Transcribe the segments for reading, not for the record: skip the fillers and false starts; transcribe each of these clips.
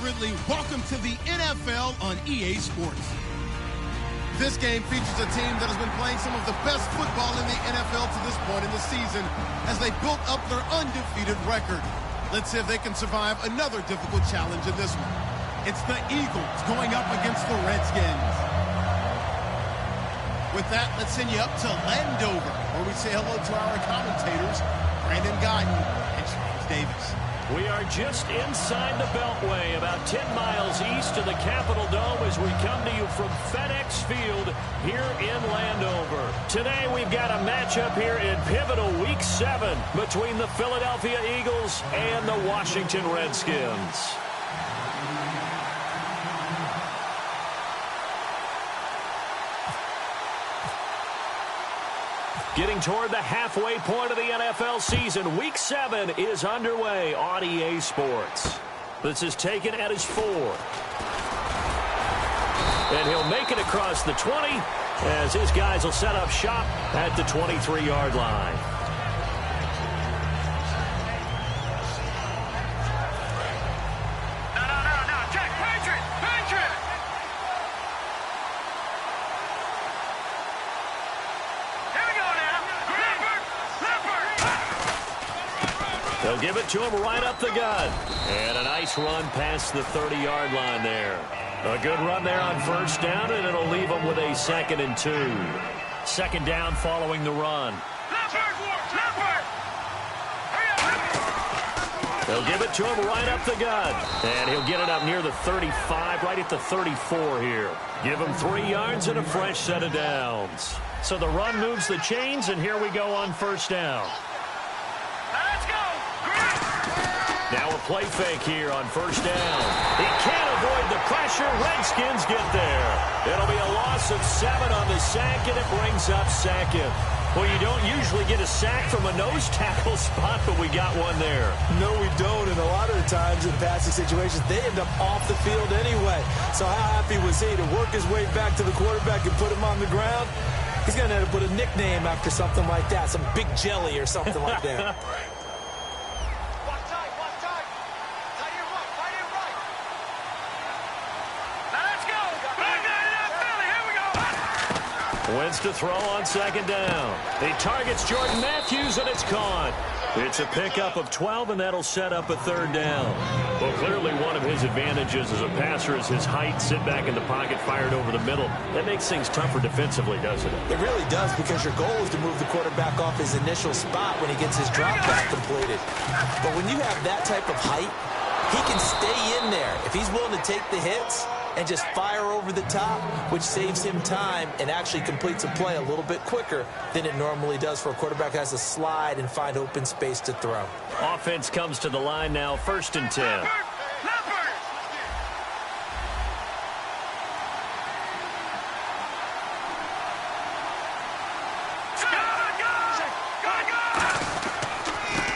Ridley. Welcome to the NFL on EA Sports. This game features a team that has been playing some of the best football in the NFL to this point in the season as they built up their undefeated record. Let's see if they can survive another difficult challenge in this one. It's the Eagles going up against the Redskins. With that, let's send you up to Landover, where we say hello to our commentators, Brandon Guyton and James Davis. We are just inside the Beltway, about 10 miles east of the Capitol Dome as we come to you from FedEx Field here in Landover. Today we've got a matchup here in pivotal Week 7 between the Philadelphia Eagles and the Washington Redskins. Getting toward the halfway point of the NFL season, Week 7 is underway on EA Sports. This is taken at his 4. And he'll make it across the 20 as his guys will set up shop at the 23-yard line. They'll give it to him right up the gut. And a nice run past the 30-yard line there. A good run there on first down, and it'll leave them with a 2nd and 2. Second down following the run. They'll give it to him right up the gut. And he'll get it up near the 35, right at the 34 here. Give him 3 yards and a fresh set of downs. So the run moves the chains, and here we go on first down. Now a play fake here on first down. He can't avoid the pressure. Redskins get there. It'll be a loss of 7 on the sack, and it brings up 2nd. Well, you don't usually get a sack from a nose tackle spot, but we got one there. No, we don't, and a lot of the times in passing situations, they end up off the field anyway. So how happy was he to work his way back to the quarterback and put him on the ground? He's going to end up with a nickname after something like that, some Big Jelly or something like that. Wins to throw on second down. He targets Jordan Matthews, and it's caught. It's a pickup of 12, and that'll set up a 3rd down. Well, clearly one of his advantages as a passer is his height. Sit back in the pocket, fired over the middle. That makes things tougher defensively, doesn't it? It really does, because your goal is to move the quarterback off his initial spot when he gets his drop back completed. But when you have that type of height, he can stay in there. If he's willing to take the hits and just fire over the top, which saves him time and actually completes a play a little bit quicker than it normally does for a quarterback who has to slide and find open space to throw. Offense comes to the line now, 1st and 10.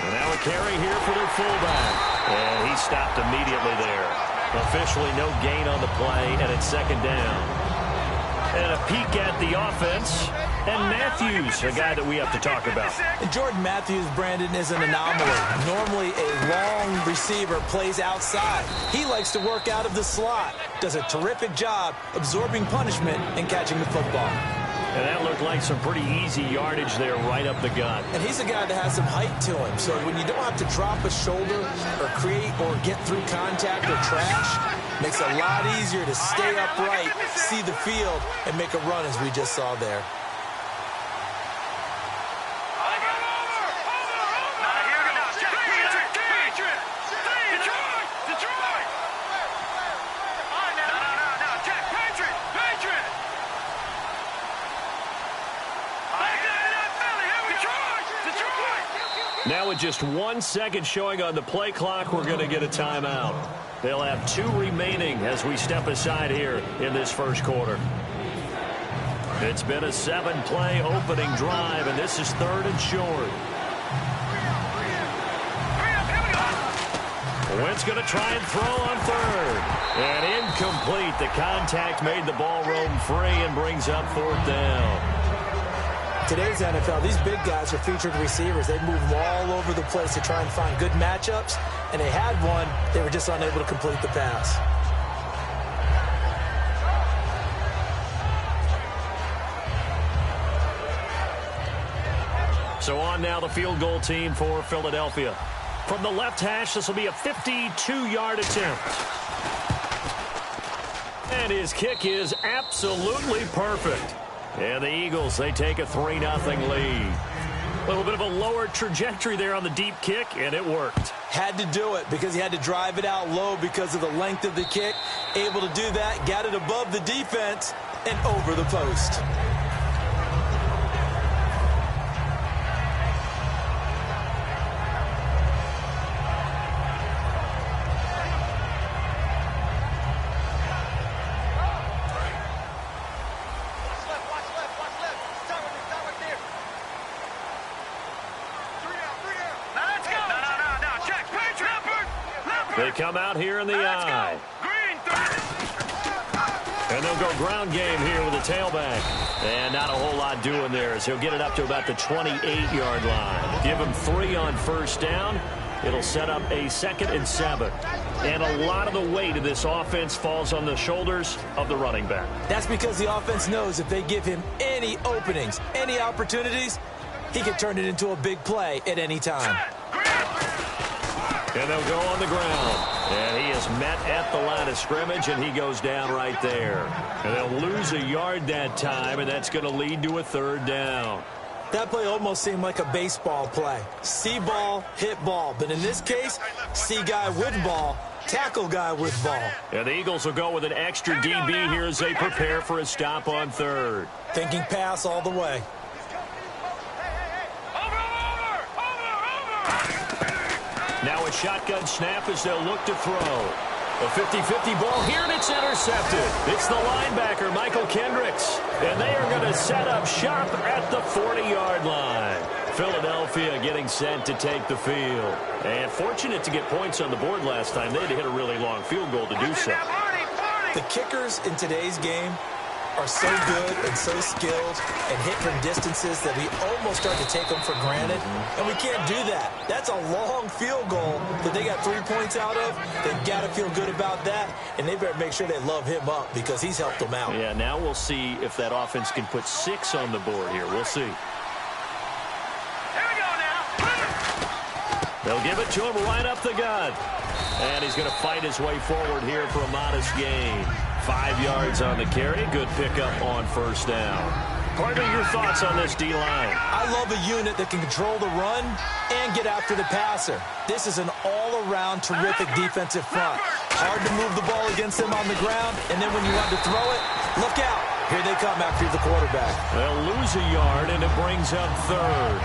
And now a carry here for their fullback. And he stopped immediately there. Officially no gain on the play, and it's 2nd down. And a peek at the offense. And Matthews, a guy that we have to talk about. And Jordan Matthews, Brandon, is an anomaly. Normally a long receiver plays outside. He likes to work out of the slot. Does a terrific job absorbing punishment and catching the football. And that looked like some pretty easy yardage there right up the gut. And he's a guy that has some height to him. So when you don't have to drop a shoulder or create or get through contact or trash, makes it a lot easier to stay upright, see the field, and make a run as we just saw there. Now with just 1 second showing on the play clock, we're going to get a timeout. They'll have 2 remaining as we step aside here in this first quarter. It's been a 7-play opening drive, and this is 3rd and short. Wentz going to try and throw on 3rd. And incomplete. The contact made the ball roam free and brings up 4th down. Today's NFL, these big guys are featured receivers. They move them all over the place to try and find good matchups, and they had one. They were just unable to complete the pass. So on now the field goal team for Philadelphia. From the left hash, this will be a 52-yard attempt. And his kick is absolutely perfect. And the Eagles, they take a 3-0 lead. A little bit of a lower trajectory there on the deep kick, and it worked. Had to do it because he had to drive it out low because of the length of the kick. Able to do that, got it above the defense and over the post. They come out here in the eye. And they'll go ground game here with a tailback. And not a whole lot doing there as he'll get it up to about the 28-yard line. Give him 3 on first down. It'll set up a 2nd and 7. And a lot of the weight of this offense falls on the shoulders of the running back. That's because the offense knows if they give him any openings, any opportunities, he can turn it into a big play at any time. And they'll go on the ground. And he is met at the line of scrimmage, and he goes down right there. And they'll lose a yard that time, and that's going to lead to a 3rd down. That play almost seemed like a baseball play. See ball, hit ball. But in this case, see guy with ball, tackle guy with ball. And the Eagles will go with an extra DB here as they prepare for a stop on 3rd. Thinking pass all the way. Now a shotgun snap as they'll look to throw. A 50-50 ball here, and it's intercepted. It's the linebacker, Michael Kendricks. And they are going to set up shop at the 40-yard line. Philadelphia getting set to take the field. And fortunate to get points on the board last time. They had to hit a really long field goal to do so. The kickers in today's game are so good and so skilled and hit from distances that we almost start to take them for granted. And we can't do that. That's a long field goal that they got 3 points out of. They've got to feel good about that, and they better make sure they love him up because he's helped them out. Yeah, now we'll see if that offense can put 6 on the board here. We'll see. They'll give it to him right up the gut. And he's going to fight his way forward here for a modest gain. 5 yards on the carry. Good pickup on first down. Partner, your thoughts on this D-line? I love a unit that can control the run and get after the passer. This is an all-around terrific defensive front. Hard to move the ball against them on the ground, and then when you want to throw it, look out. Here they come after the quarterback. They'll lose a yard, and it brings up 3rd.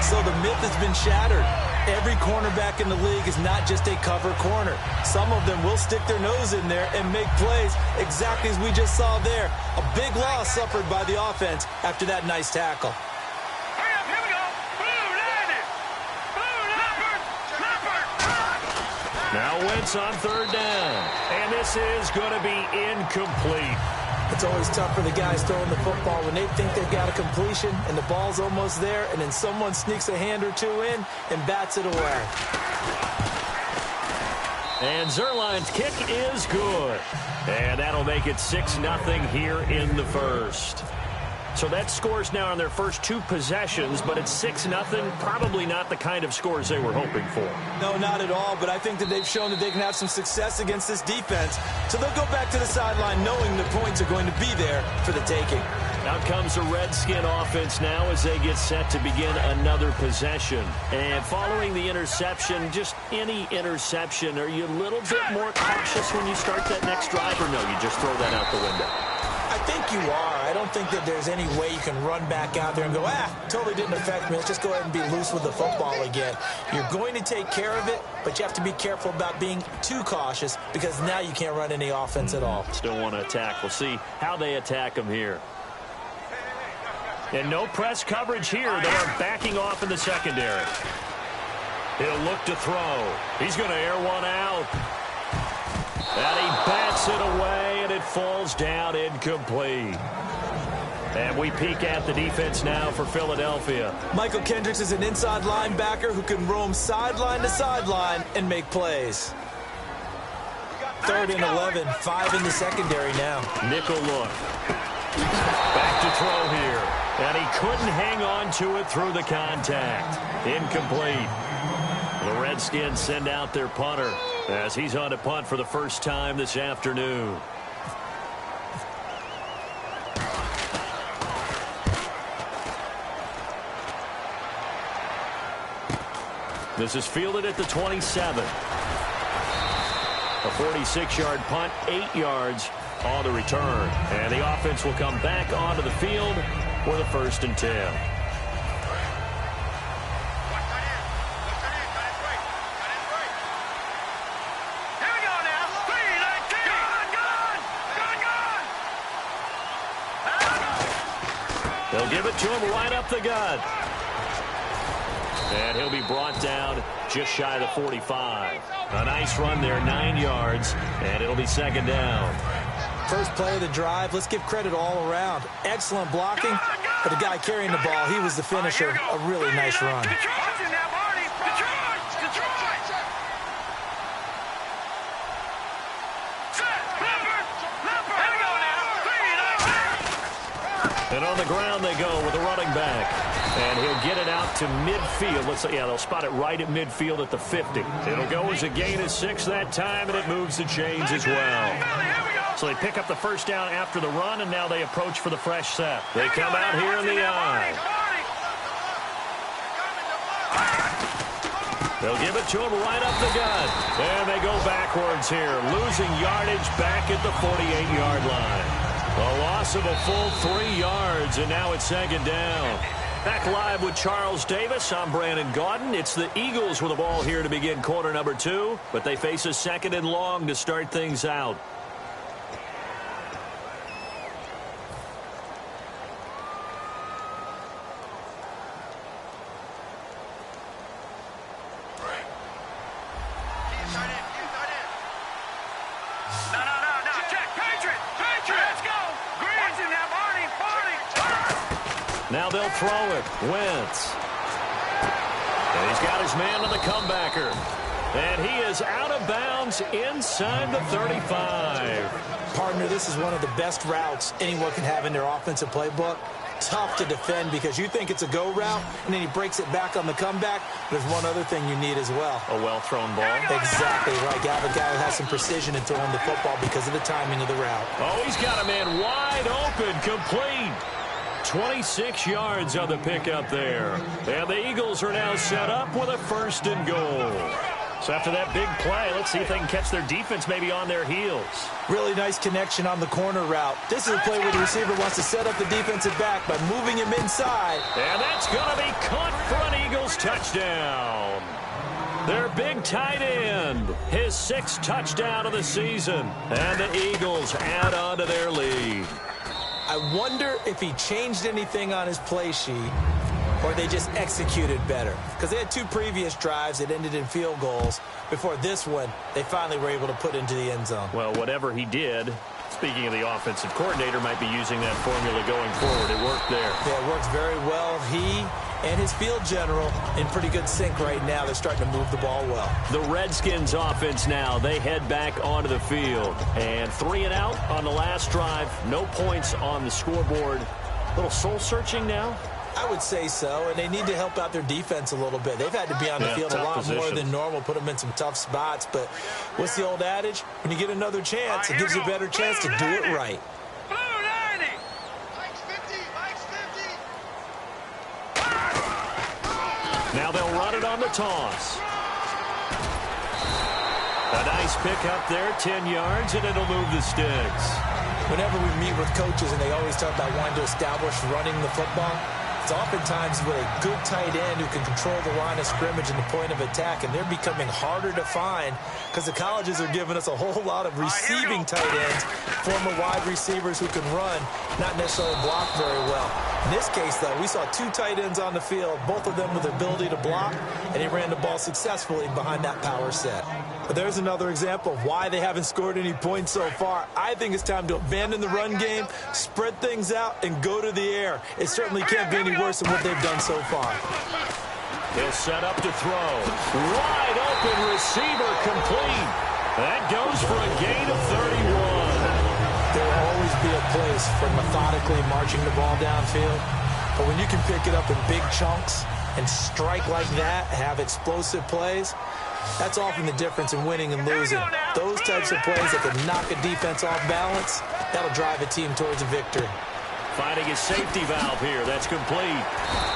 So the myth has been shattered. Every cornerback in the league is not just a cover corner. Some of them will stick their nose in there and make plays exactly as we just saw there. A big loss suffered by the offense after that nice tackle. Here we go. Now Wentz on 3rd down. And this is going to be incomplete. It's always tough for the guys throwing the football when they think they've got a completion and the ball's almost there, and then someone sneaks a hand or 2 in and bats it away. And Zerline's kick is good. And that'll make it 6-0 here in the 1st. So that scores now on their first 2 possessions, but it's 6-0. Probably not the kind of scores they were hoping for. No, not at all, but I think that they've shown that they can have some success against this defense. So they'll go back to the sideline knowing the points are going to be there for the taking. Out comes the Redskin offense now as they get set to begin another possession. And following the interception, just any interception, are you a little bit more cautious when you start that next drive, or no, you just throw that out the window? I think you are. I don't think that there's any way you can run back out there and go, totally didn't affect me. Let's just go ahead and be loose with the football again. You're going to take care of it, but you have to be careful about being too cautious because now you can't run any offense at all. Still want to attack. We'll see how they attack them here. And no press coverage here. They are backing off in the secondary. He'll look to throw. He's going to air one out. And he bats it away, and it falls down incomplete. And we peek at the defense now for Philadelphia. Michael Kendricks is an inside linebacker who can roam sideline to sideline and make plays. 3rd and 11, 5 in the secondary now. Nickel look. Back to throw here. And he couldn't hang on to it through the contact. Incomplete. The Redskins send out their punter as he's on to punt for the first time this afternoon. This is fielded at the 27. A 46-yard punt, 8 yards on the return. And the offense will come back onto the field with a 1st and 10. They'll give it to him right up the gut. And he'll be brought down just shy of the 45. A nice run there, 9 yards, and it'll be 2nd down. First play of the drive, let's give credit all around. Excellent blocking, but the guy carrying the ball, he was the finisher. A really nice run. And on the ground they go with the running back. And he'll get it out to midfield. Let's say, yeah, they'll spot it right at midfield at the 50. It'll go as a gain of 6 that time, and it moves the chains as well. So they pick up the first down after the run, and now they approach for the fresh set. They come out here in the eye. They'll give it to him right up the gut. And they go backwards here, losing yardage back at the 48-yard line. A loss of a full 3 yards, and now it's 2nd down. Back live with Charles Davis. I'm Brandon Gaudin. It's the Eagles with the ball here to begin quarter number 2, but they face a 2nd and long to start things out. Now they'll throw it. Wentz. And he's got his man on the comebacker. And he is out of bounds inside the 35. Partner, this is one of the best routes anyone can have in their offensive playbook. Tough to defend because you think it's a go route, and then he breaks it back on the comeback. There's one other thing you need as well. A well-thrown ball. Exactly right. You have a guy who has some precision in throwing the football because of the timing of the route. Oh, he's got a man wide open, complete. 26 yards on the pickup there. And the Eagles are now set up with a 1st and goal. So after that big play, let's see if they can catch their defense maybe on their heels. Really nice connection on the corner route. This is a play where the receiver wants to set up the defensive back by moving him inside. And that's going to be caught for an Eagles touchdown. Their big tight end, his 6th touchdown of the season. And the Eagles add on to their lead. I wonder if he changed anything on his play sheet or they just executed better. Because they had 2 previous drives that ended in field goals. Before this one, they finally were able to put into the end zone. Well, whatever he did, speaking of the offensive coordinator, might be using that formula going forward. It worked there. Yeah, it works very well. He and his field general in pretty good sync right now. They're starting to move the ball well. The Redskins offense now, they head back onto the field. And 3 and out on the last drive. No points on the scoreboard. A little soul-searching now? I would say so, and they need to help out their defense a little bit. They've had to be on the field a lot more than normal, put them in some tough spots. But what's the old adage? When you get another chance, it gives you a better chance to do it right. Now they'll run it on the toss. A nice pickup there, 10 yards, and it'll move the sticks. Whenever we meet with coaches and they always talk about wanting to establish running the football, It's oftentimes with a good tight end who can control the line of scrimmage and the point of attack, and they're becoming harder to find because the colleges are giving us a whole lot of receiving tight ends, former wide receivers who can run, not necessarily block very well. In this case, though, we saw two tight ends on the field, both of them with the ability to block, and he ran the ball successfully behind that power set. But there's another example of why they haven't scored any points so far. I think it's time to abandon the run game, spread things out, and go to the air. It certainly can't be any worse than what they've done so far. He'll set up to throw. Wide open receiver complete. That goes for a gain of 31. There will always be a place for methodically marching the ball downfield. But when you can pick it up in big chunks and strike like that, have explosive plays, that's often the difference in winning and losing. Those types of plays that can knock a defense off balance, that'll drive a team towards a victory. Finding his safety valve here. That's complete.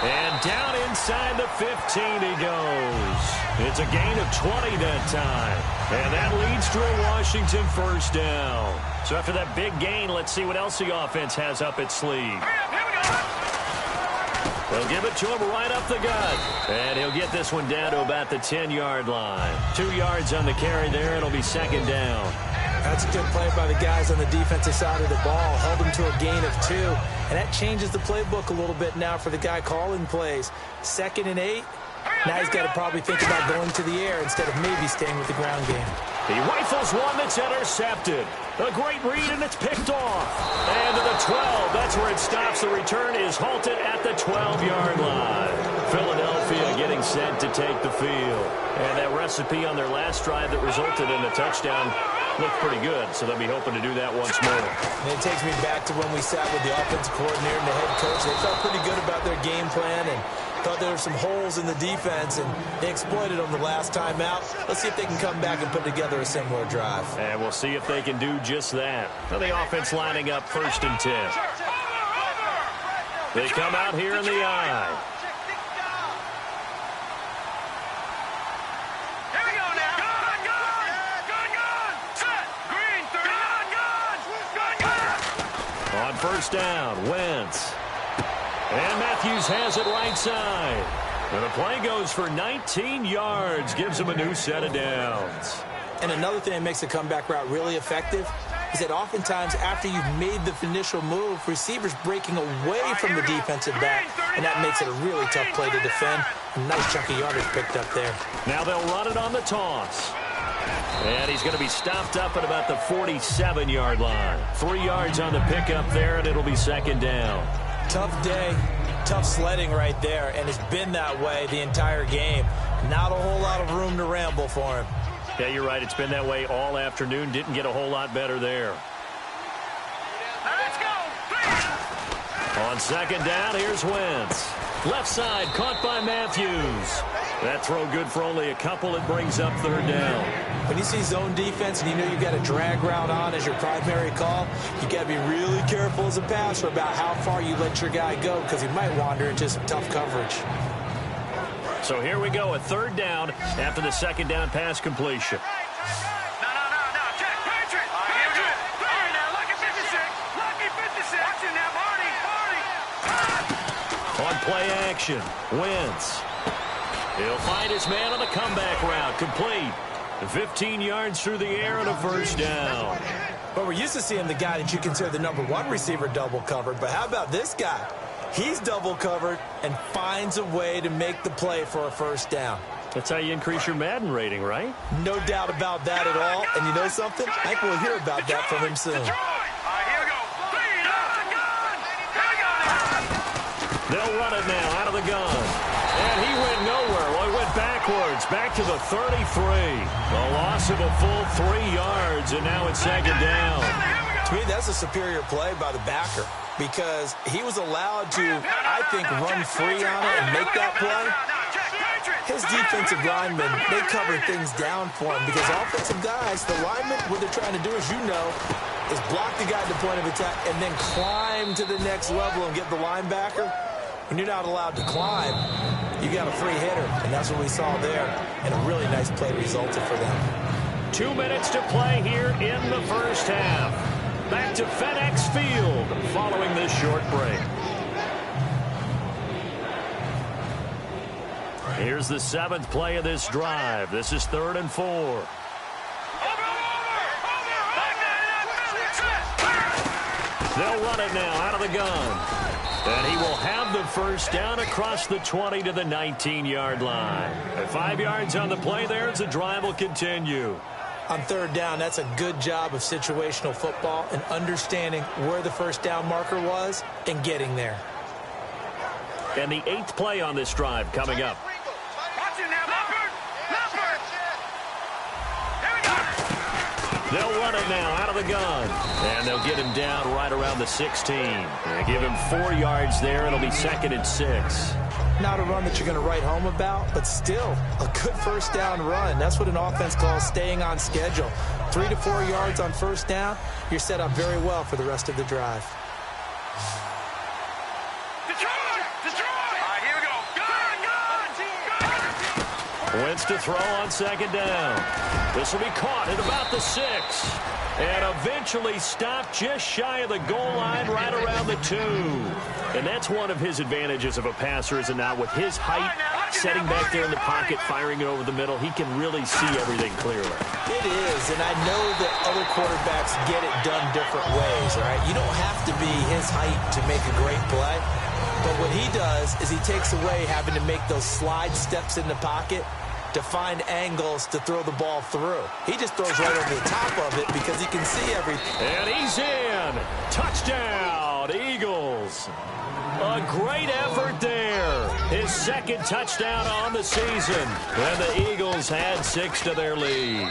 And down inside the 15 he goes. It's a gain of 20 that time. And that leads to a Washington first down. So after that big gain, let's see what else the offense has up its sleeve. They'll give it to him right up the gut. And he'll get this one down to about the 10-yard line. 2 yards on the carry there. It'll be second down. That's a good play by the guys on the defensive side of the ball. Held them to a gain of 2. And that changes the playbook a little bit now for the guy calling plays. 2nd and 8. Now he's got to probably think about going to the air instead of maybe staying with the ground game. He rifles one that's intercepted. A great read, and it's picked off. And to the 12. That's where it stops. The return is halted at the 12-yard line. Philadelphia getting set to take the field. And that recipe on their last drive that resulted in a touchdown looked pretty good, so they'll be hoping to do that once more. And it takes me back to when we sat with the offensive coordinator and the head coach. They felt pretty good about their game plan and thought there were some holes in the defense, and they exploited them the last time out. Let's see if they can come back and put together a similar drive. And we'll see if they can do just that. Now the offense lining up 1st and 10. They come out here in the eye. On first down, Wentz. And Matthews has it right side. And the play goes for 19 yards, gives him a new set of downs. And another thing that makes the comeback route really effective is that oftentimes after you've made the initial move, receivers breaking away from the defensive back, and that makes it a really tough play to defend. A nice chunk of yardage picked up there. Now they'll run it on the toss. And he's going to be stopped up at about the 47-yard line. 3 yards on the pickup there, and it'll be second down. Tough day, tough sledding right there, and it's been that way the entire game. Not a whole lot of room to ramble for him. Yeah, you're right. It's been that way all afternoon. Didn't get a whole lot better there. Let's go. On second down, here's Wentz. Left side, caught by Matthews. That throw good for only a couple. It brings up third down. When you see zone defense and you know you've got a drag route on as your primary call, you got to be really careful as a passer about how far you let your guy go because he might wander into some tough coverage. So here we go, a third down after the second down pass completion. No. Check. Patriot. All right, now, lucky 56. Lucky 56. Watching now, Marty. On play action, Wentz. He'll find his man on the comeback route, complete. 15 yards through the air and a first down. But we're used to seeing the guy that you consider the #1 receiver double covered. But how about this guy? He's double covered and finds a way to make the play for a first down. That's how you increase your Madden rating, right? No doubt about that at all. And you know something? I think we'll hear about that from him soon. They'll run it now out of the gun. And he went nowhere. Well, he went backwards, back to the 33. A loss of a full 3 yards, and now it's second down. To me, that's a superior play by the backer because he was allowed to, I think, run free on it and make that play. His defensive linemen, they covered things down for him because offensive guys, the linemen, what they're trying to do, as you know, is block the guy at the point of attack and then climb to the next level and get the linebacker. When you're not allowed to climb, you got a free hitter, and that's what we saw there, and a really nice play resulted for them. 2 minutes to play here in the first half. Back to FedEx Field following this short break. Here's the 7th play of this drive. This is 3rd and 4. They'll run it now out of the gun. And he will have the first down across the 20 to the 19-yard line. At 5 yards on the play there as the drive will continue. On 3rd down, that's a good job of situational football and understanding where the first down marker was and getting there. And the 8th play on this drive coming up. They'll run it now out of the gun. And they'll get him down right around the 16. They give him 4 yards there. It'll be 2nd and 6. Not a run that you're going to write home about, but still a good first down run. That's what an offense calls staying on schedule. 3 to 4 yards on first down, you're set up very well for the rest of the drive. Wentz to throw on 2nd down. This will be caught at about the 6. And eventually stopped just shy of the goal line right around the 2. And that's one of his advantages of a passer, is it not? With his height, setting back there in the pocket, firing it over the middle, he can really see everything clearly. It is, and I know that other quarterbacks get it done different ways, right? You don't have to be his height to make a great play. But what he does is he takes away having to make those slide steps in the pocket to find angles to throw the ball through. He just throws right over the top of it because he can see everything. And he's in. Touchdown, Eagles. A great effort there. His 2nd touchdown on the season. And the Eagles had 6 to their lead.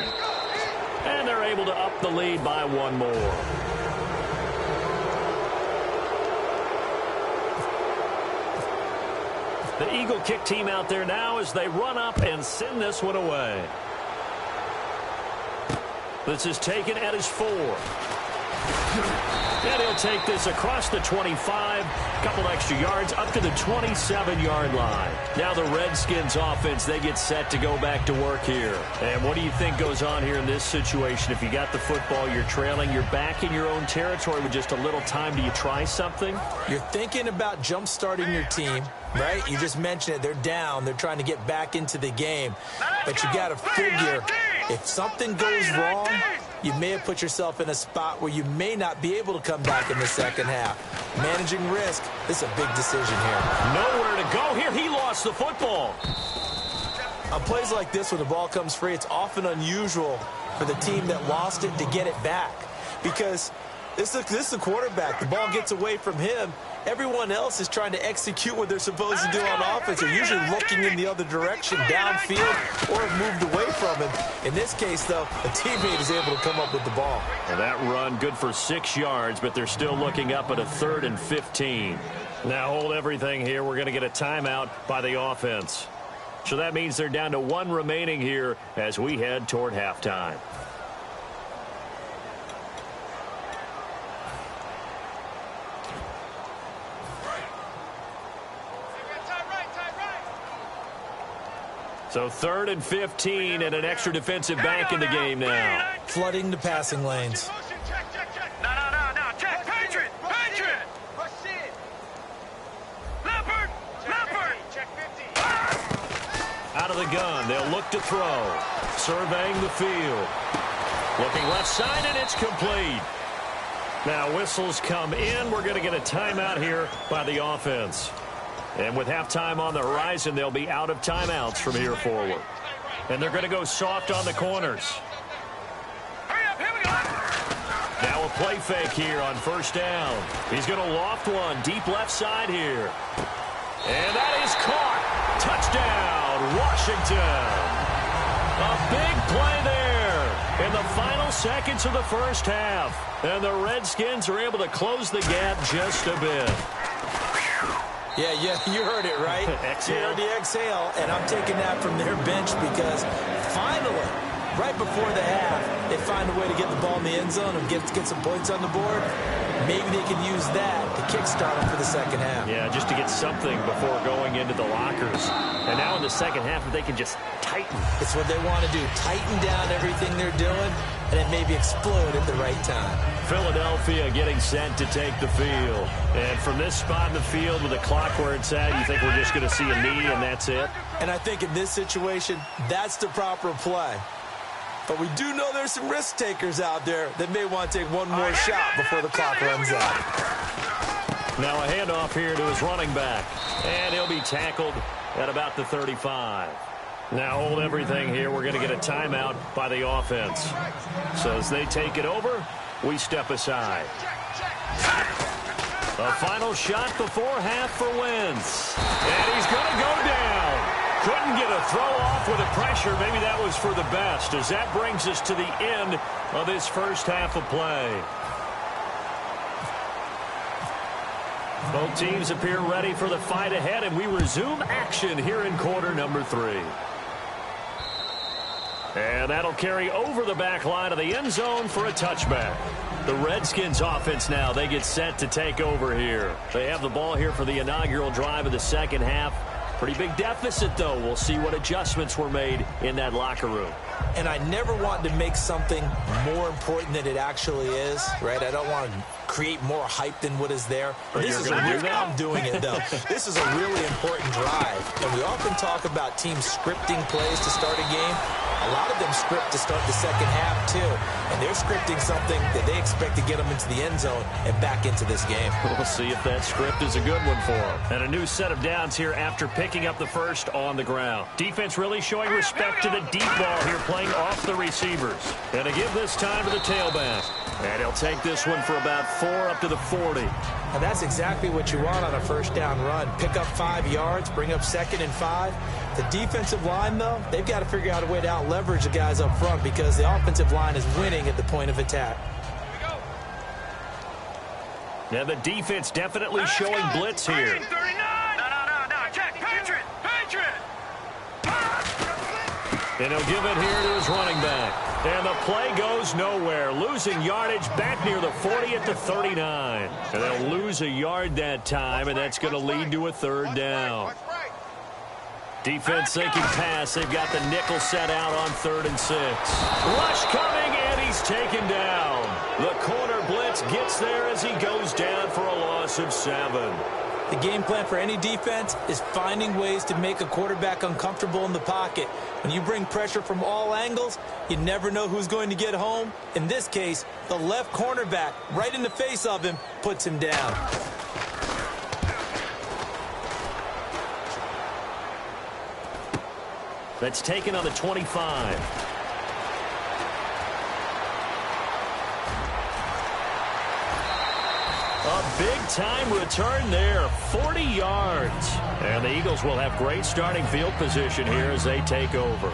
And they're able to up the lead by 1 more. The Eagle kick team out there now as they run up and send this one away. This is taken at his 4. And he'll take this across the 25, a couple extra yards, up to the 27-yard line. Now the Redskins offense, they get set to go back to work here. And what do you think goes on here in this situation? If you got the football, you're trailing, you're back in your own territory with just a little time. Do you try something? You're thinking about jump-starting your team, right? You just mentioned it. They're down. They're trying to get back into the game. But you got to figure, if something goes wrong, you may have put yourself in a spot where you may not be able to come back in the second half. Managing risk, this is a big decision here. Nowhere to go here. He lost the football. On plays like this, when the ball comes free, it's often unusual for the team that lost it to get it back. Because this is the quarterback. The ball gets away from him. Everyone else is trying to execute what they're supposed to do on offense. They're usually looking in the other direction, downfield, or have moved away from him. In this case, though, a teammate is able to come up with the ball. Well, that run good for 6 yards, but they're still looking up at a 3rd and 15. Now hold everything here. We're going to get a timeout by the offense. So that means they're down to 1 remaining here as we head toward halftime. So 3rd and 15 and an extra defensive back in the game now. Flooding the passing lanes. No. Check. Patriot. Proceed. Leopard. Check 50. Out of the gun. They'll look to throw. Surveying the field. Looking left side, and it's complete. Now whistles come in. We're going to get a timeout here by the offense. And with halftime on the horizon, they'll be out of timeouts from here forward. And they're going to go soft on the corners. Hurry up, here we go. Now a play fake here on 1st down. He's going to loft one deep left side here. And that is caught. Touchdown, Washington. A big play there in the final seconds of the first half. And the Redskins are able to close the gap just a bit. Yeah, you heard it, right? Exhale. You heard the exhale, and I'm taking that from their bench because finally, right before the half, they find a way to get the ball in the end zone and get some points on the board. maybe they can use that to kickstart them for the second half. Yeah, just to get something before going into the lockers. And now in the second half, if they can just tighten. It's what they want to do. Tighten down everything they're doing, and it maybe explode at the right time. Philadelphia getting set to take the field. And from this spot in the field with the clock where it's at, you think we're just going to see a knee and that's it? And I think in this situation, that's the proper play. But we do know there's some risk takers out there that may want to take one more shot before the clock runs out. Now a handoff here to his running back. And he'll be tackled at about the 35. Now hold everything here. We're going to get a timeout by the offense. So as they take it over, we step aside. A final shot before half for Wentz. And he's going to go down. Couldn't get a throw off with the pressure. Maybe that was for the best, as that brings us to the end of this first half of play. Both teams appear ready for the fight ahead, and we resume action here in quarter number 3. And that'll carry over the back line of the end zone for a touchback. The Redskins offense now, they get set to take over here. They have the ball here for the inaugural drive of the second half. Pretty big deficit, though. We'll see what adjustments were made in that locker room. And I never want to make something more important than it actually is, right? I don't want to create more hype than what is there. But this is a really, I'm doing it, though. This is a really important drive. And we often talk about teams scripting plays to start a game. A lot of them script to start the second half, too. And they're scripting something that they expect to get them into the end zone and back into this game. We'll see if that script is a good one for them. And a new set of downs here after picking up the first on the ground. Defense really showing respect to the deep ball here, playing off the receivers. And to give this time to the tailback. And he'll take this one for about 4 up to the 40. And that's exactly what you want on a first down run. Pick up 5 yards, bring up 2nd and 5. The defensive line, though, they've got to figure out a way to out-leverage the guys up front because the offensive line is winning at the point of attack. Now the defense definitely showing blitz here. No. Check. Patriot. And he'll give it here to his running back. And the play goes nowhere. Losing yardage back near the 40 at the 39. And they'll lose a yard that time, and that's going to lead to a 3rd down. Defense thinking pass. They've got the nickel set out on 3rd and 6. Rush coming, and he's taken down. The corner blitz gets there as he goes down for a loss of 7. The game plan for any defense is finding ways to make a quarterback uncomfortable in the pocket. When you bring pressure from all angles, you never know who's going to get home. In this case, the left cornerback, right in the face of him, puts him down. That's taken on the 25. A big-time return there, 40 yards. And the Eagles will have great starting field position here as they take over.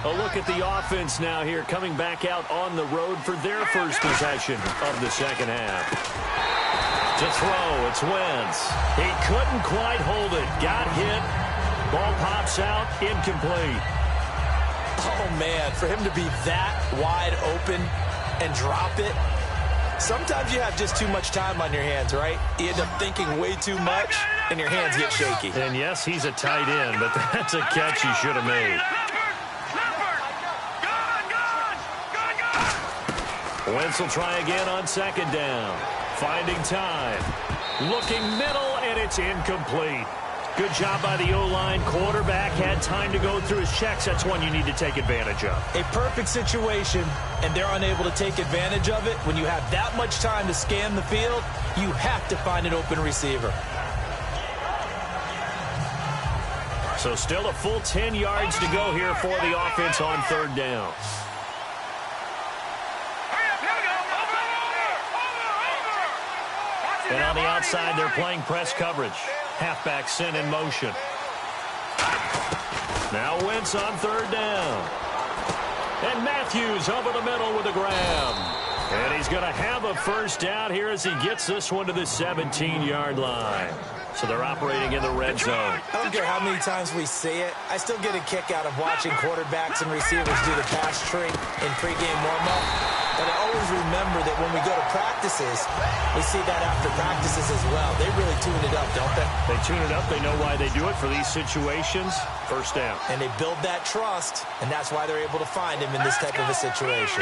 A look at the offense now here, coming back out on the road for their first possession of the second half. To throw, it's Wentz. He couldn't quite hold it. Got hit. Ball pops out, incomplete. Oh, man, for him to be that wide open and drop it. Sometimes you have just too much time on your hands, right? You end up thinking way too much, and your hands get shaky. And yes, he's a tight end, but that's a catch he should have made. Wentz will try again on 2nd down. Finding time. Looking middle, and it's incomplete. Good job by the O-line. Quarterback had time to go through his checks. That's one you need to take advantage of. A perfect situation, and they're unable to take advantage of it. When you have that much time to scan the field, you have to find an open receiver. So still a full 10 yards to go here for the offense on 3rd down. And on the outside, they're playing press coverage. Halfback sent in motion. Now Wentz on 3rd down. And Matthews over the middle with a grab. And he's going to have a first down here as he gets this one to the 17-yard line. So they're operating in the red zone. I don't care how many times we see it. I still get a kick out of watching quarterbacks and receivers do the pass tree in pregame warm-up. But I always remember that when we go to practices, we see that after practices as well. They really tune it up, don't they? They tune it up. They know why they do it for these situations. First down. And they build that trust, and that's why they're able to find him in this type of a situation.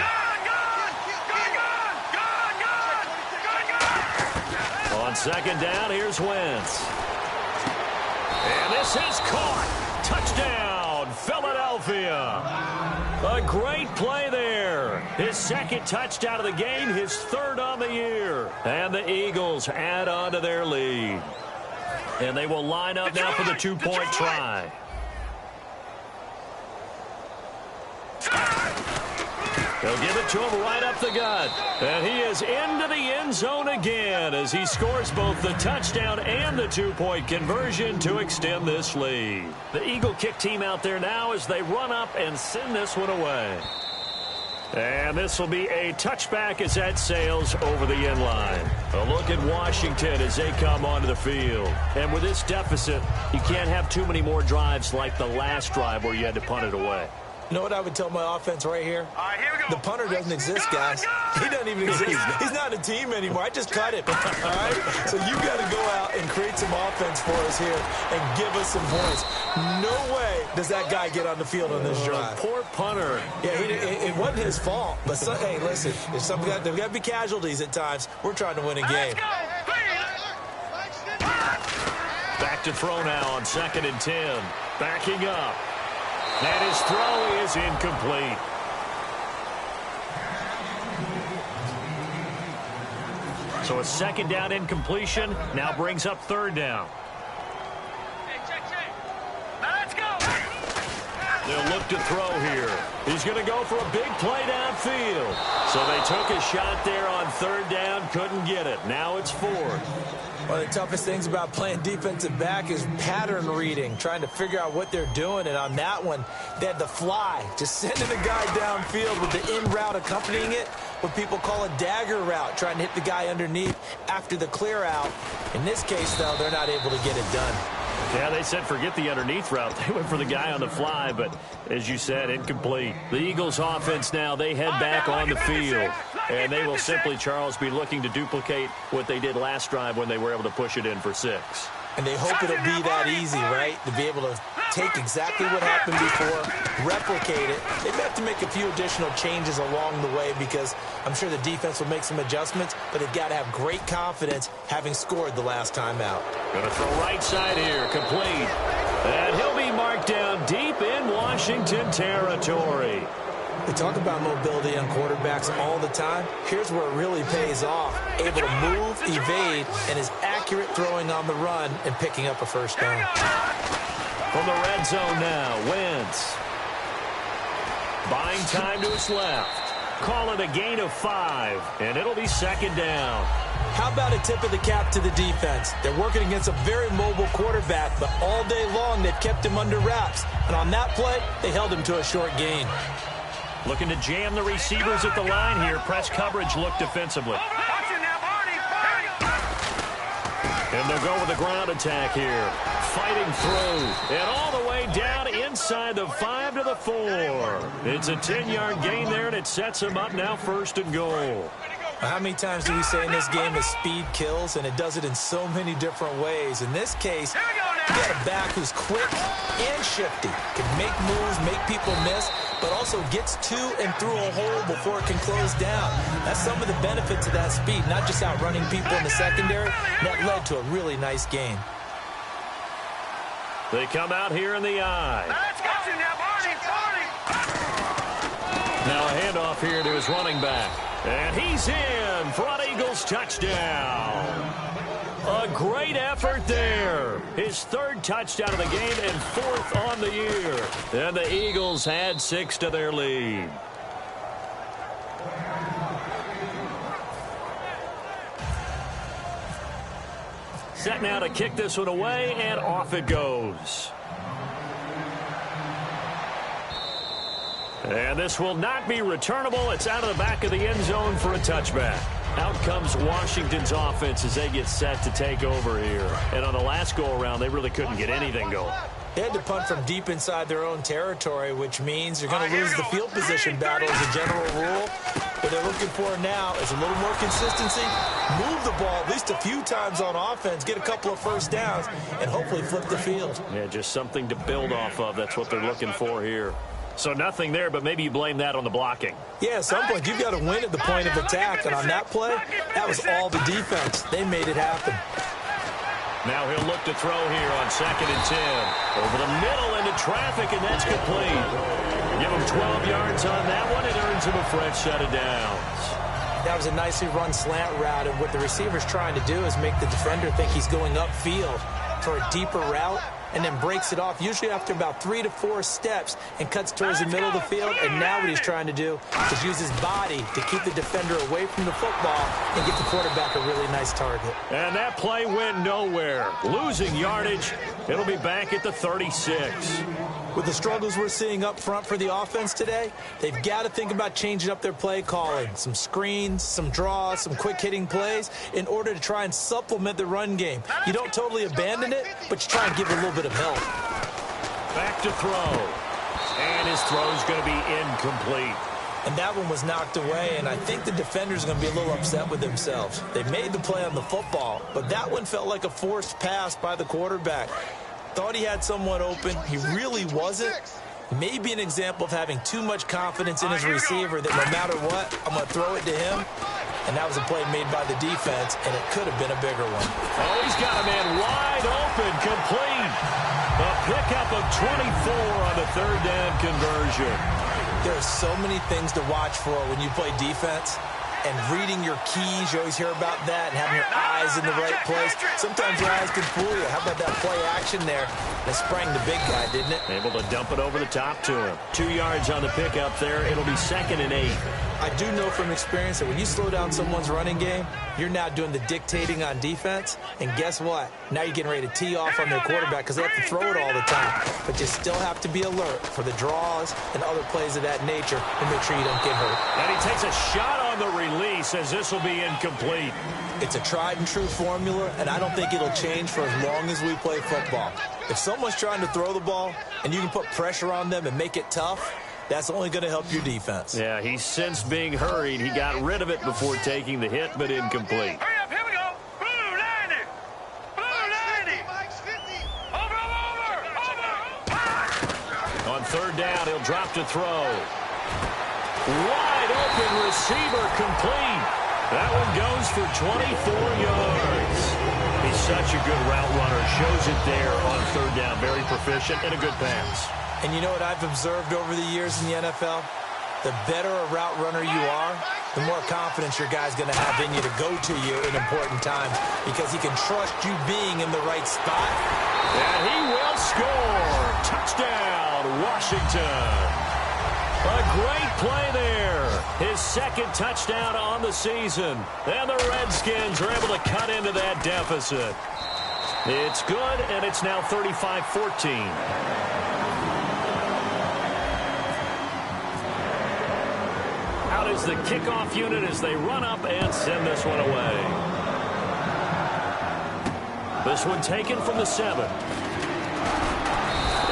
On second down, here's Wentz. And this is caught. Touchdown, Philadelphia. A great play there. His second touchdown of the game, his third on the year. And the Eagles add on to their lead. And they will line up now for the two-point try. They'll give it to him right up the gut. And he is into the end zone again as he scores both the touchdown and the two-point conversion to extend this lead. The Eagle kick team out there now as they run up and send this one away. And this will be a touchback as that sails over the end line. A look at Washington as they come onto the field. And with this deficit, you can't have too many more drives like the last drive where you had to punt it away. You know what I would tell my offense right here? The punter doesn't exist, guys. He doesn't even exist. He's not a team anymore. I just cut him. All right? So you got to go out and create some offense for us here and give us some points. No way does that guy get on the field on this drive. Poor punter. Yeah, it wasn't his fault. But, hey, listen, there's got to be casualties at times. We're trying to win a game. Back to throw now on 2nd and 10. Backing up. And his throw is incomplete. So a second down incompletion now brings up third down. Let's go. They'll look to throw here. He's going to go for a big play downfield. So they took a shot there on third down, couldn't get it. Now it's fourth. One of the toughest things about playing defensive back is pattern reading, trying to figure out what they're doing. And on that one, they had the fly, just sending a guy downfield with the in route accompanying it, what people call a dagger route, trying to hit the guy underneath after the clear out. In this case, though, they're not able to get it done. Yeah, they said forget the underneath route. They went for the guy on the fly, but as you said, incomplete. The Eagles offense now, they head back on the field. And they will simply, Charles, be looking to duplicate what they did last drive when they were able to push it in for 6. And they hope it'll be that easy, right? To be able to take exactly what happened before, replicate it. They may have to make a few additional changes along the way because I'm sure the defense will make some adjustments, but they've got to have great confidence having scored the last time out. Going to throw right side here, complete. And he'll be marked down deep in Washington territory. We talk about mobility on quarterbacks all the time. Here's where it really pays off. Able to move, evade, and is accurate throwing on the run and picking up a first down. From the red zone now, Wentz. Buying time to his left. Call it a gain of 5, and it'll be second down. How about a tip of the cap to the defense? They're working against a very mobile quarterback, but all day long they've kept him under wraps. And on that play, they held him to a short gain. Looking to jam the receivers at the line here. Press coverage look defensively. And they'll go with the ground attack here. Fighting through. And all the way down inside the 5 to the 4. It's a 10-yard gain there, and it sets them up now 1st and goal. How many times do we say in this game that speed kills, and it does it in so many different ways? In this case, you got a back who's quick and shifty, can make moves, make people miss, but also gets to and through a hole before it can close down. That's some of the benefits of that speed, not just outrunning people in the secondary. That led to a really nice gain. They come out here in the eye. Now a handoff here to his running back. And he's in for an Eagles touchdown. A great effort there. His 3rd touchdown of the game and 4th on the year. And the Eagles add 6 to their lead. Set now to kick this one away, and off it goes. And this will not be returnable. It's out of the back of the end zone for a touchback. Out comes Washington's offense as they get set to take over here. And on the last go-around, they really couldn't get anything going. They had to punt from deep inside their own territory, which means you're going to lose the field position battle as a general rule. What they're looking for now is a little more consistency, move the ball at least a few times on offense, get a couple of first downs, and hopefully flip the field. Yeah, just something to build off of. That's what they're looking for here. So nothing there, but maybe you blame that on the blocking. Yeah, at some point, you've got to win at the point of attack. And on that play, that was all the defense. They made it happen. Now he'll look to throw here on 2nd and 10. Over the middle into traffic, and that's complete. Give him 12 yards on that one. It earns him a fresh set of downs. That was a nicely run slant route, and what the receiver's trying to do is make the defender think he's going upfield for a deeper route, and then breaks it off, usually after about 3 to 4 steps, and cuts towards the middle of the field. And now what he's trying to do is use his body to keep the defender away from the football and get the quarterback a really nice target. And that play went nowhere. Losing yardage. It'll be back at the 36. With the struggles we're seeing up front for the offense today, they've got to think about changing up their play calling. Some screens, some draws, some quick-hitting plays in order to try and supplement the run game. You don't totally abandon it, but you try and give it a little bit of help. Back to throw. And his throw's going to be incomplete. And that one was knocked away, and I think the defenders are going to be a little upset with themselves. They made the play on the football, but that one felt like a forced pass by the quarterback. Thought he had someone open. He really wasn't. Maybe an example of having too much confidence in his receiver that no matter what, I'm going to throw it to him. And that was a play made by the defense, and it could have been a bigger one. Oh, he's got a man wide open, complete. A pickup of 24 on the 3rd down conversion. There are so many things to watch for when you play defense. And reading your keys, you always hear about that, and having your eyes in the right place. Sometimes your eyes can fool you. How about that play action there? They sprang the big guy, didn't it? Able to dump it over the top to him. 2 yards on the pickup there. It'll be 2nd and 8. I do know from experience that when you slow down someone's running game, you're now doing the dictating on defense. And guess what? Now you're getting ready to tee off on their quarterback because they have to throw it all the time. But you still have to be alert for the draws and other plays of that nature and make sure you don't get hurt. And he takes a shot on the release as this will be incomplete. It's a tried and true formula, and I don't think it'll change for as long as we play football. If someone's trying to throw the ball and you can put pressure on them and make it tough, that's only going to help your defense. Yeah, he's since being hurried. He got rid of it before taking the hit, but incomplete. Hurry up, here we go. Blue 90. Blue 90. Over. On 3rd down, he'll drop to throw. Wide open receiver, complete. That one goes for 24 yards. He's such a good route runner. Shows it there on 3rd down. Very proficient and a good pass. And you know what I've observed over the years in the NFL? The better a route runner you are, the more confidence your guy's going to have in you to go to you in important times because he can trust you being in the right spot. And he will score. Touchdown, Washington. A great play there. His 2nd touchdown on the season. And the Redskins are able to cut into that deficit. It's good, and it's now 35-14. Out is the kickoff unit as they run up and send this one away. This one taken from the 7.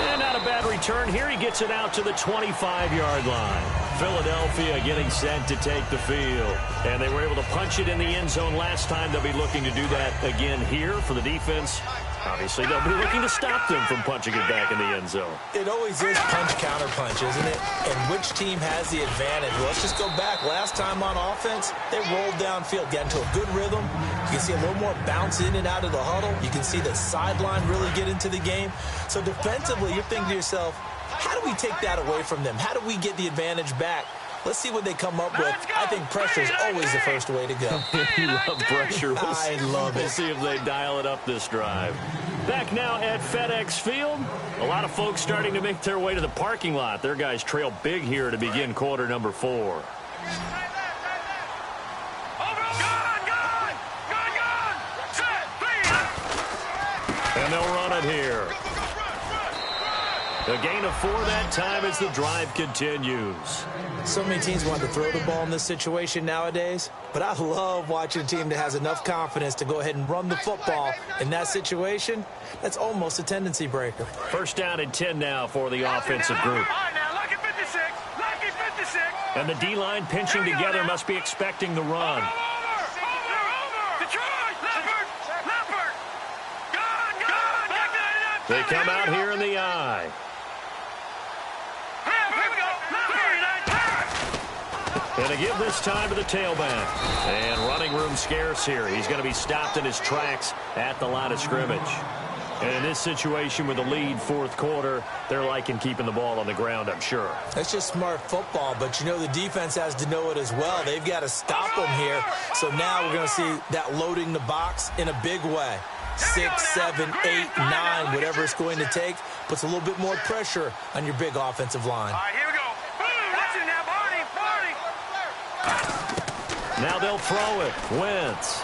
And not a bad return here. He gets it out to the 25-yard line. Philadelphia getting set to take the field. And they were able to punch it in the end zone last time. They'll be looking to do that again here for the defense. Obviously, they'll be looking to stop them from punching it back in the end zone. It always is punch-counter-punch, isn't it? And which team has the advantage? Well, let's just go back. Last time on offense, they rolled downfield, got into a good rhythm. You can see a little more bounce in and out of the huddle. You can see the sideline really get into the game. So defensively, you're thinking to yourself, how do we take that away from them? How do we get the advantage back? Let's see what they come up with. I think pressure is always the first way to go. You love pressure. I love it. We'll see if they dial it up this drive. Back now at FedEx Field. A lot of folks starting to make their way to the parking lot. Their guys trail big here to begin quarter number 4. And they'll run it here. A gain of 4 that time as the drive continues. So many teams want to throw the ball in this situation nowadays, but I love watching a team that has enough confidence to go ahead and run the football in that situation. That's almost a tendency breaker. First down and 10 now for the offensive group. All right, now, lucky 56. Lucky 56. And the D-line pinching together must be expecting the run. Over. Detroit. Leopard. Gone. They come out here in the eye. Here we go. And to give this time to the tailback. And running room scarce here. He's going to be stopped in his tracks at the line of scrimmage. And in this situation with the lead fourth quarter, they're liking keeping the ball on the ground, I'm sure. That's just smart football, but you know the defense has to know it as well. They've got to stop them here. So now we're going to see that loading the box in a big way. 6, 7, 8, 9, whatever it's going to take, puts a little bit more pressure on your big offensive line. All right, here we go. Watch it now, Barney. Now they'll throw it. Wentz.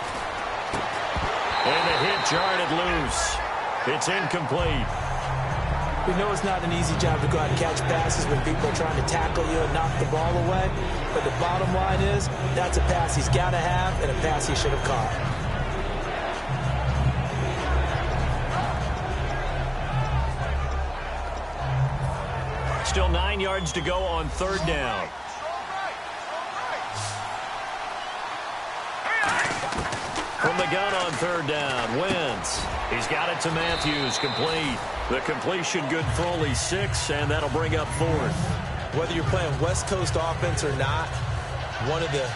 And the hit jarred it loose. It's incomplete. We know it's not an easy job to go out and catch passes when people are trying to tackle you and knock the ball away. But the bottom line is, that's a pass he's got to have and a pass he should have caught. Still 9 yards to go on third down. From the gun on third down, Wentz. He's got it to Matthews, complete. The completion good for only 6, and that'll bring up fourth. Whether you're playing West Coast offense or not, one of the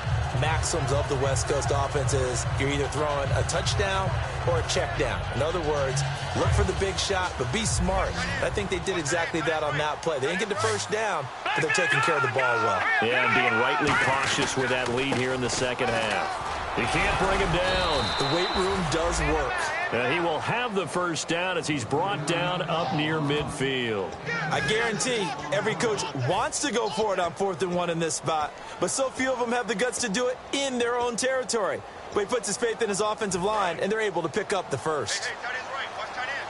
maxims of the West Coast offense is you're either throwing a touchdown or a check down. In other words, look for the big shot, but be smart. I think they did exactly that on that play. They didn't get the first down, but they're taking care of the ball well. Yeah, and being rightly cautious with that lead here in the second half. You can't bring him down. The weight room does work. And he will have the first down as he's brought down up near midfield. I guarantee every coach wants to go for it on 4th and 1 in this spot, but so few of them have the guts to do it in their own territory. But he puts his faith in his offensive line, and they're able to pick up the first. Hey, tight end's right. Watch tight end.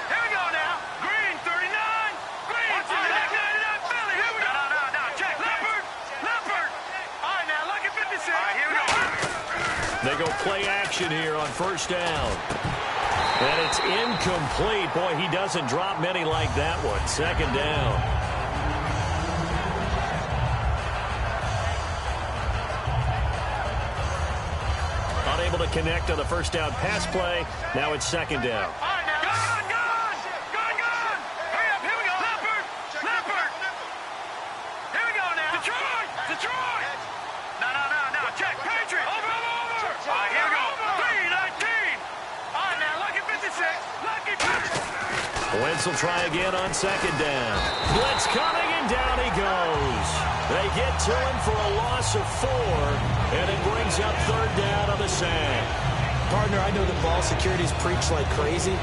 Here we go now. Green, 39. Green, 99, Philly. Here we go. No. Check. Leopard. All right, now, lucky 56. All right, here we go. They go play action here on first down. And it's incomplete. Boy, he doesn't drop many like that one. Second down. Unable to connect on the first down pass play. Now it's second down. All right, now. Gone. Hurry up. Here we go. Leopard. Here we go now. Detroit. No. Check. Patriot. Over. All right, here we go. 3-19. All right, now. Lucky 56. Lucky 56. Wentz will try again on second down. Blitz coming, and down he goes. They get to him for a loss of 4, and it brings up third down on the sack. Partner, I know that ball security is preached like crazy,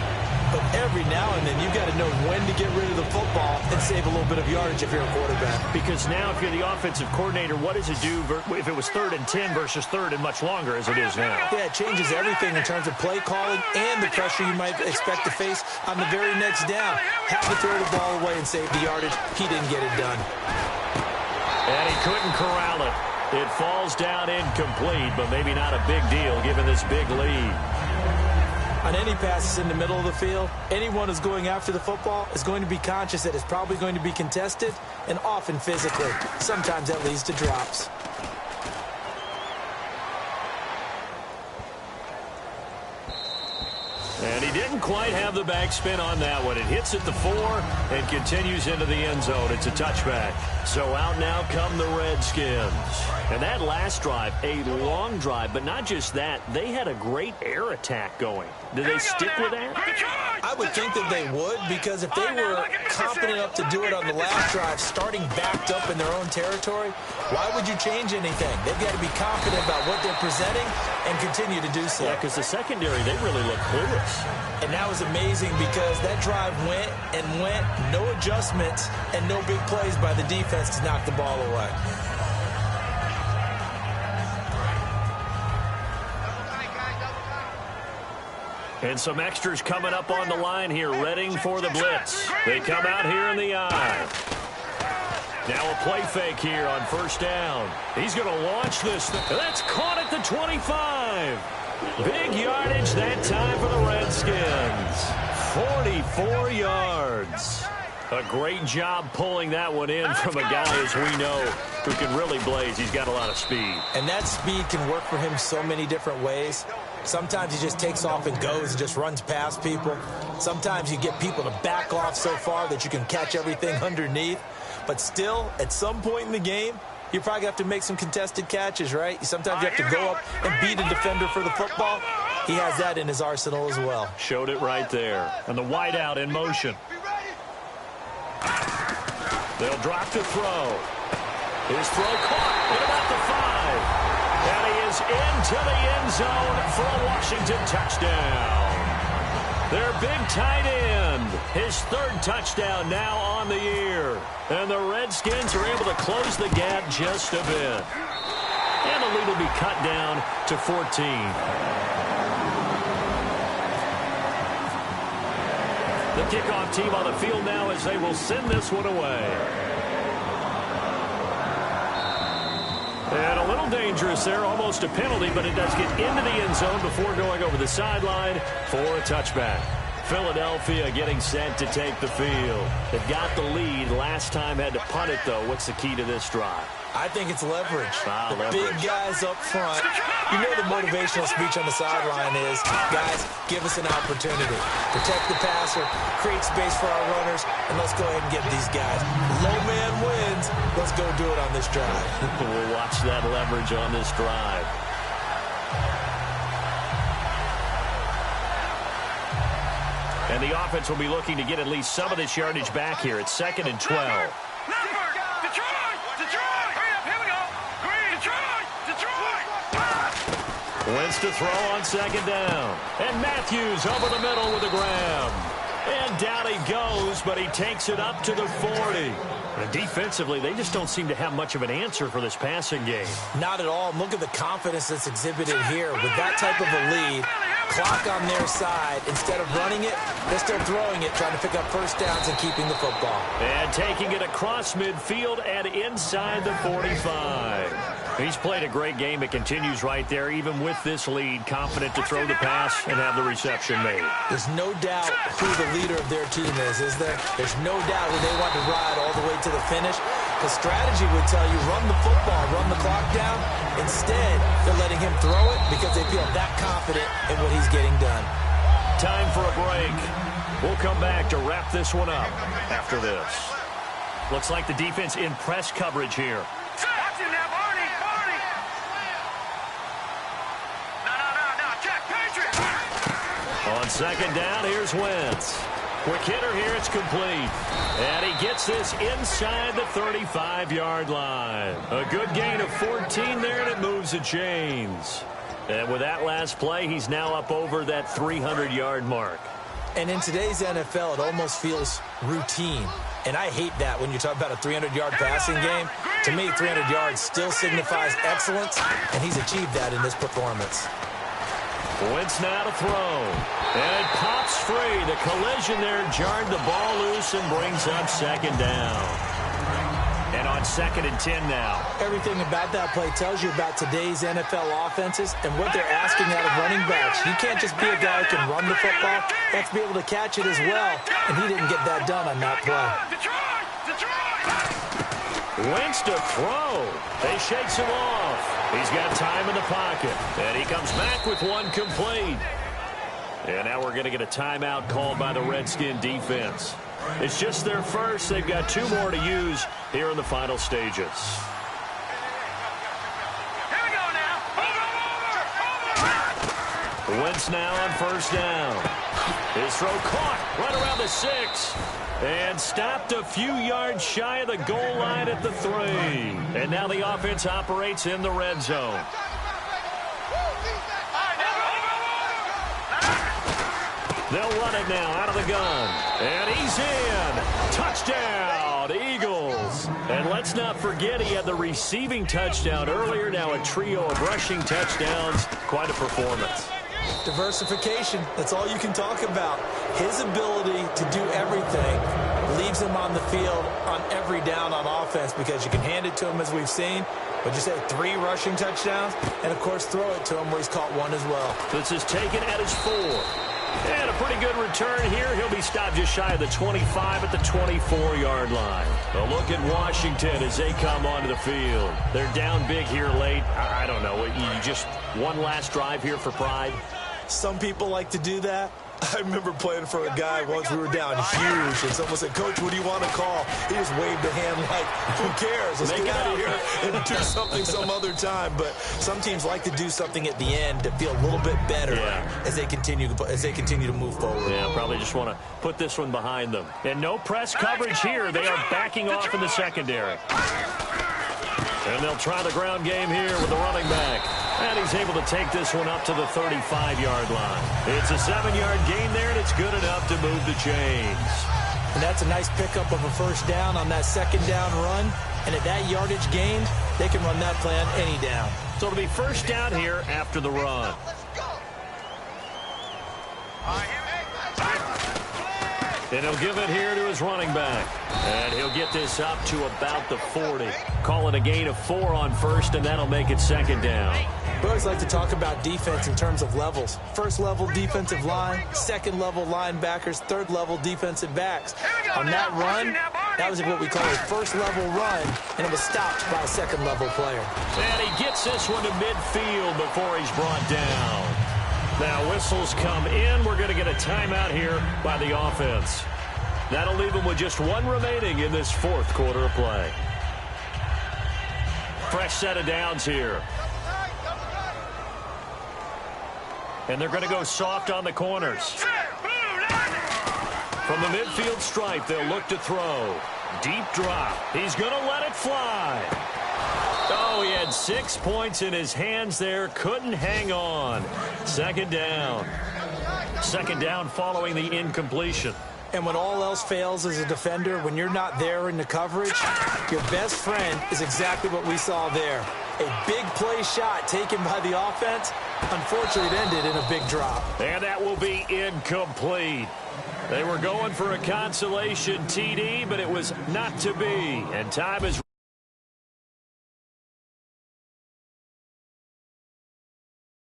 but every now and then you've got to know when to get rid of the football and save a little bit of yardage if you're a quarterback. Because now if you're the offensive coordinator, what does it do if it was 3rd and 10 versus 3rd and much longer as it is now? Yeah, it changes everything in terms of play calling and the pressure you might expect to face on the very next down. Have to throw the ball away and save the yardage. He didn't get it done. And he couldn't corral it. It falls down incomplete, but maybe not a big deal given this big lead. On any passes in the middle of the field, anyone who's going after the football is going to be conscious that it's probably going to be contested and often physically. Sometimes that leads to drops. And he didn't quite have the backspin on that one. It hits at the 4 and continues into the end zone. It's a touchback. So out now come the Redskins. And that last drive, a long drive, but not just that. They had a great air attack going. Did they stick with that? I would think that they would, because if they were confident enough to do it on the last drive, starting backed up in their own territory, why would you change anything? They've got to be confident about what they're presenting and continue to do so. Yeah, because the secondary, they really look clueless. And that was amazing because that drive went, no adjustments, and no big plays by the defense to knock the ball away. And some extras coming up on the line here, readying for the blitz. They come out here in the eye. Now a play fake here on first down. He's going to launch this. That's caught at the 25. Big yardage that time for the Redskins. 44 yards. A great job pulling that one in from a guy, as we know, who can really blaze. He's got a lot of speed. And that speed can work for him so many different ways. Sometimes he just takes off and goes and just runs past people. Sometimes you get people to back off so far that you can catch everything underneath. But still, at some point in the game, you probably have to make some contested catches, right? Sometimes you have to go up and beat a defender for the football. He has that in his arsenal as well. Showed it right there. And the wideout in motion. They'll drop to throw. His throw caught at about the 5. And he is into the end zone for a Washington touchdown. Their big tight end. His 3rd touchdown now on the year. And the Redskins are able to close the gap just a bit. And the lead will be cut down to 14. The kickoff team on the field now as they will send this one away. And a little dangerous there, almost a penalty, but it does get into the end zone before going over the sideline for a touchback. Philadelphia getting set to take the field. They've got the lead. Last time had to punt it, though. What's the key to this drive? I think it's leverage. Leverage. Big guys up front. You know the motivational speech on the sideline is, guys, give us an opportunity. Protect the passer, create space for our runners, and let's go ahead and get these guys. Low man wins. Let's go do it on this drive. We'll watch that leverage on this drive. And the offense will be looking to get at least some of this yardage back here. It's 2nd and 12. Wentz to throw on 2nd down. And Matthews over the middle with a grab. And down he goes, but he takes it up to the 40. And defensively, they just don't seem to have much of an answer for this passing game. Not at all. Look at the confidence that's exhibited here. With that type of a lead, clock on their side, instead of running it, they're still throwing it, trying to pick up first downs and keeping the football. And taking it across midfield and inside the 45. He's played a great game. It continues right there, even with this lead, confident to throw the pass and have the reception made. There's no doubt who the leader of their team is there? There's no doubt who they want to ride all the way to the finish. The strategy would tell you, run the football, run the clock down. Instead, they're letting him throw it because they feel that confident in what he's getting done. Time for a break. We'll come back to wrap this one up after this. Looks like the defense in press coverage here. On 2nd down, here's Wentz. Quick hitter here, it's complete. And he gets this inside the 35-yard line. A good gain of 14 there, and it moves the chains. And with that last play, he's now up over that 300-yard mark. And in today's NFL, it almost feels routine. And I hate that when you talk about a 300-yard passing game. To me, 300 yards still signifies excellence, and he's achieved that in this performance. Wentz now to throw. And it pops free. The collision there jarred the ball loose and brings up 2nd down. And on 2nd and 10 now. Everything about that play tells you about today's NFL offenses and what they're asking out of running backs. You can't just be a guy who can run the football. You have to be able to catch it as well. And he didn't get that done on that play. Wentz to throw. He shakes him off. He's got time in the pocket. And he comes back with one complete. And now we're going to get a timeout called by the Redskin defense. It's just their first. They've got 2 more to use here in the final stages. Here we go now. Over. Wentz now on 1st down. His throw caught right around the 6. And stopped a few yards shy of the goal line at the 3. And now the offense operates in the red zone. They'll run it now out of the gun. And he's in. Touchdown, Eagles. And let's not forget he had the receiving touchdown earlier. Now a trio of rushing touchdowns. Quite a performance. Diversification, that's all you can talk about. His ability to do everything leaves him on the field on every down on offense because you can hand it to him as we've seen. But you say 3 rushing touchdowns, and, of course, throw it to him where he's caught 1 as well. This is taken at his 4. And a pretty good return here. He'll be stopped just shy of the 25 at the 24-yard line. A look at Washington as they come onto the field. They're down big here late. I don't know. You just one last drive here for pride? Some people like to do that. I remember playing for a guy once. We were down huge, and someone said, "Coach, what do you want to call?" He just waved a hand like, "Who cares? Let's get out of here and do something some other time." But some teams like to do something at the end to feel a little bit better as they continue to move forward. Yeah, probably just want to put this one behind them. And no press coverage here. They are backing off in the secondary. And they'll try the ground game here with the running back. And he's able to take this one up to the 35-yard line. It's a 7-yard gain there, and it's good enough to move the chains. And that's a nice pickup of a first down on that second down run. And at that yardage gained, they can run that play on any down. So it'll be first down here after the run. And he'll give it here to his running back. And he'll get this up to about the 40. Call it a gain of 4 on first, and that'll make it second down. We always like to talk about defense in terms of levels. First level defensive line, second level linebackers, third level defensive backs. On that run, that was what we call a first level run, and it was stopped by a second level player. And he gets this one to midfield before he's brought down. Now whistles come in. We're going to get a timeout here by the offense. That'll leave them with just 1 remaining in this 4th quarter of play. Fresh set of downs here. And they're going to go soft on the corners. From the midfield stripe, they'll look to throw. Deep drop. He's going to let it fly. Oh, he had 6 points in his hands there. Couldn't hang on. Second down. Second down following the incompletion. And when all else fails as a defender, when you're not there in the coverage, your best friend is exactly what we saw there. A big play shot taken by the offense. Unfortunately, it ended in a big drop. And that will be incomplete. They were going for a consolation TD, but it was not to be. And time is